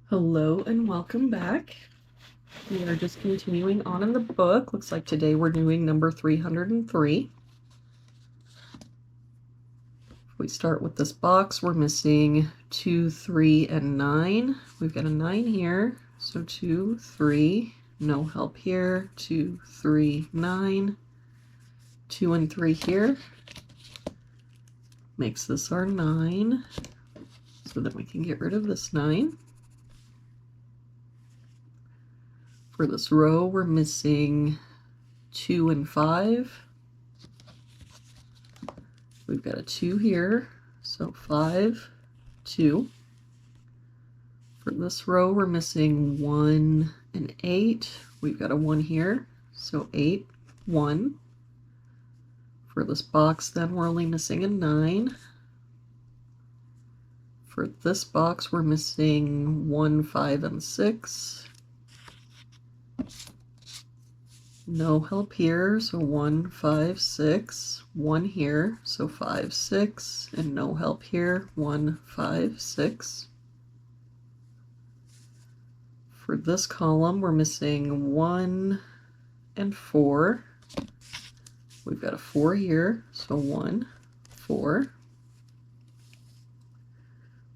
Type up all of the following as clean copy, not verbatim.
Hello and welcome back. We are just continuing on in the book. Looks like today we're doing number 303. If we start with this box, we're missing 2, 3, and 9. We've got a 9 here, so 2, 3, no help here, 2, 3, 9, 2 and 3 here. Makes this our 9, so that we can get rid of this 9. For this row, we're missing 2 and 5. We've got a 2 here, so 5, 2. For this row, we're missing 1 and 8. We've got a 1 here, so 8, 1. For this box, then, we're only missing a 9. For this box, we're missing 1, 5, and 6. No help here, so 1, 5, 6. 1 here, so 5, 6. And no help here, 1, 5, 6. For this column, we're missing 1 and 4. We've got a 4 here, so 1, 4.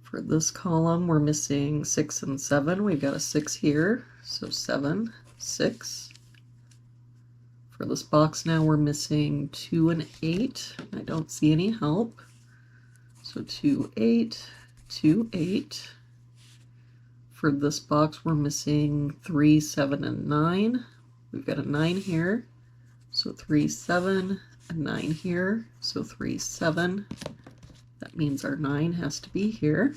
For this column, we're missing 6 and 7. We've got a 6 here, so 7, 6. For this box now, we're missing 2 and 8. I don't see any help. So 2, 8, 2, 8. For this box, we're missing 3, 7, and 9. We've got a 9 here, so 3, 7, and 9 here, so 3, 7. That means our 9 has to be here.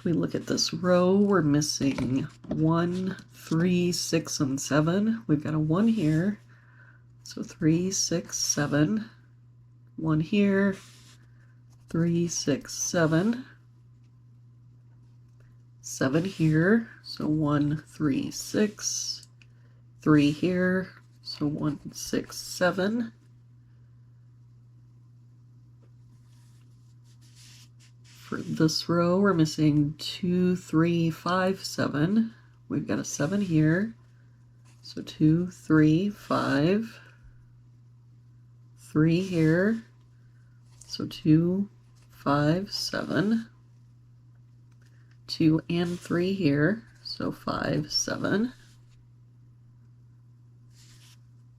We look at this row, we're missing 1, 3, 6, and 7. We've got a 1 here, so 3, 6, 7. 1 here, 3, 6, 7. 7 here, so 1, 3, 6. 3 here, so 1, 6, 7. For this row, we're missing 2, 3, 5, 7. We've got a 7 here, so 2, 3, 5. 3 here, so 2, 5, 7. 2 and 3 here, so 5, 7.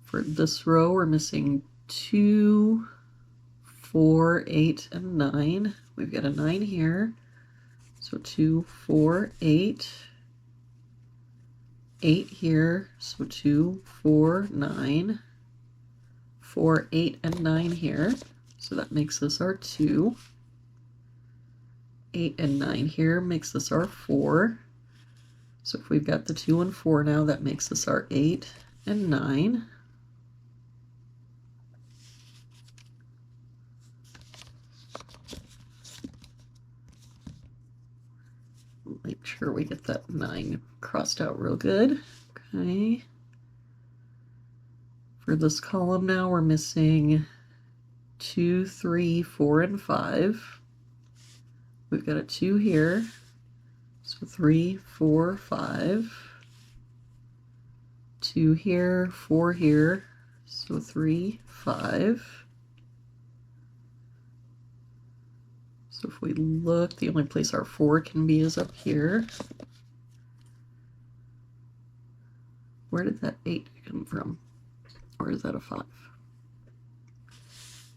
For this row, we're missing 2, 4, 8, and 9. We've got a 9 here, so 2, 4, 8. 8 here, so 2, 4, 9. 4, 8, and 9 here, so that makes this our 2. 8 and 9 here makes this our 4. So if we've got the 2 and 4 now, that makes this our 8 and 9. Make sure we get that 9 crossed out real good. Okay. For this column now, we're missing 2, 3, 4, and 5. We've got a 2 here, so 3, 4, 5. 2 here, 4 here, so 3, 5. So if we look, the only place our 4 can be is up here. Where did that 8 come from? Or is that a 5?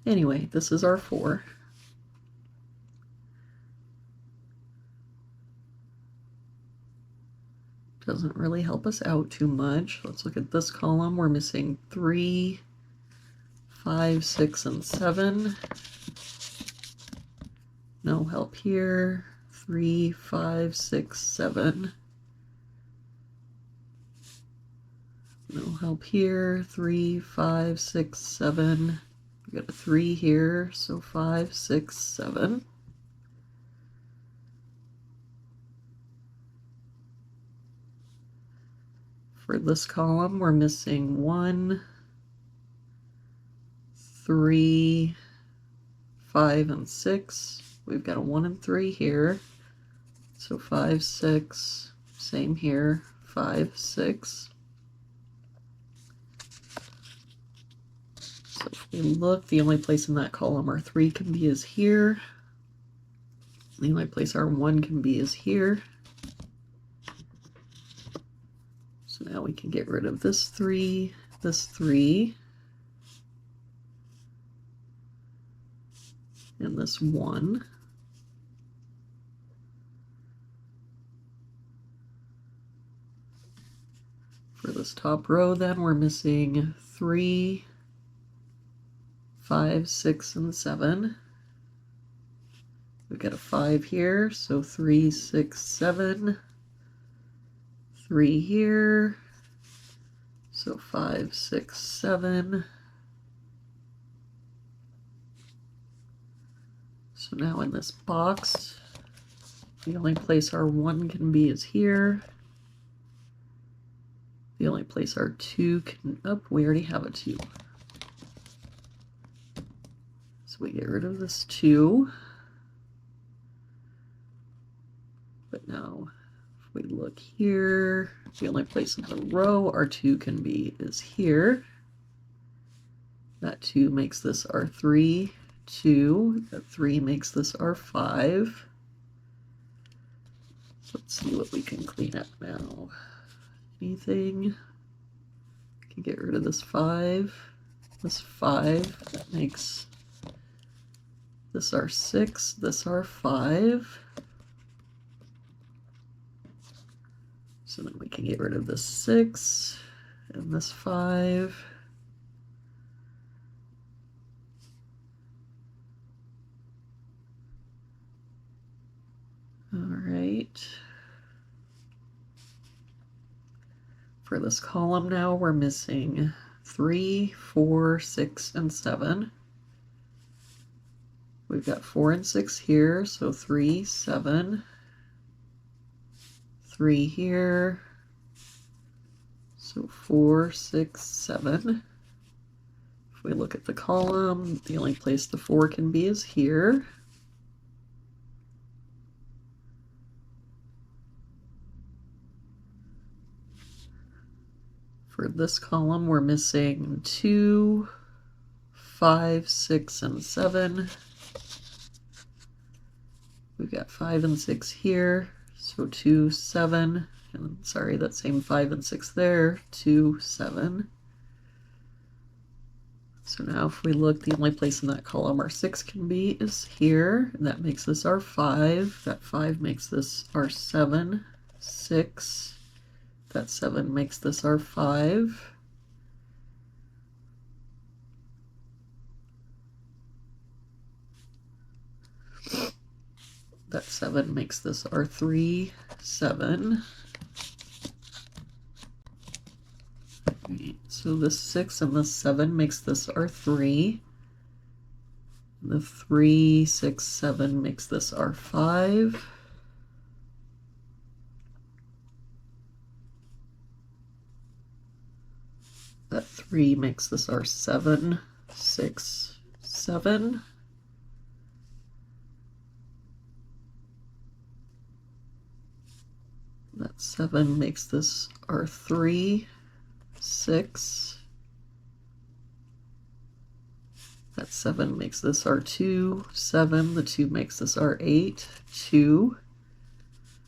Anyway, this is our 4. Doesn't really help us out too much. Let's look at this column. We're missing 3, 5, 6, and 7. No help here. 3, 5, 6, 7. No help here. 3, 5, 6, 7. We got a 3 here, so 5, 6, 7. For this column, we're missing 1, 3, 5, and 6. We've got a 1 and 3 here, so 5, 6. Same here, 5, 6. So if we look, the only place in that column our 3 can be is here. The only place our 1 can be is here. So now we can get rid of this 3, and this 1. For this top row then, we're missing 3, 5, 6, and 7. We've got a 5 here, so 3, 6, 7. 3 here, so 5, 6, 7. So now in this box, the only place our 1 can be is here. The only place our 2 can, oh, we already have a 2. So we get rid of this 2. But now, if we look here, the only place in the row our 2 can be is here. That 2 makes this our 3, 2. That 3 makes this our 5. Let's see what we can clean up now. Anything? Can get rid of this 5. This 5, that makes this our 6, this our 5. So then we can get rid of this 6 and this 5. All right. For this column now, we're missing 3, 4, 6, and 7. We've got 4 and 6 here, so 3, 7. 3 here, so 4, 6, 7. If we look at the column, the only place the 4 can be is here. For this column, we're missing 2, 5, 6, and 7. We've got 5 and 6 here, so 2, 7, and sorry, that same 5 and 6 there, 2, 7. So now if we look, the only place in that column our 6 can be is here, and that makes this our 5. That 5 makes this our 7, 6. That 7 makes this our 5. That 7 makes this our 3, 7. Right, so this 6 and this 7 makes this our 3. The 3, 6, 7 makes this our 5. That 3 makes this our 7, 6, 7. That 7 makes this our 3, 6. That 7 makes this our 2, 7. The 2 makes this our 8, 2.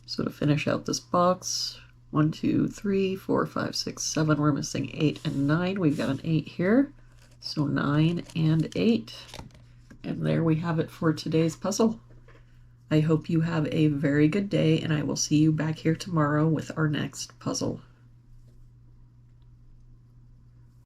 So to finish out this box, 1, 2, 3, 4, 5, 6, 7. We're missing 8 and 9. We've got an 8 here. So 9 and 8. And there we have it for today's puzzle. I hope you have a very good day, and I will see you back here tomorrow with our next puzzle.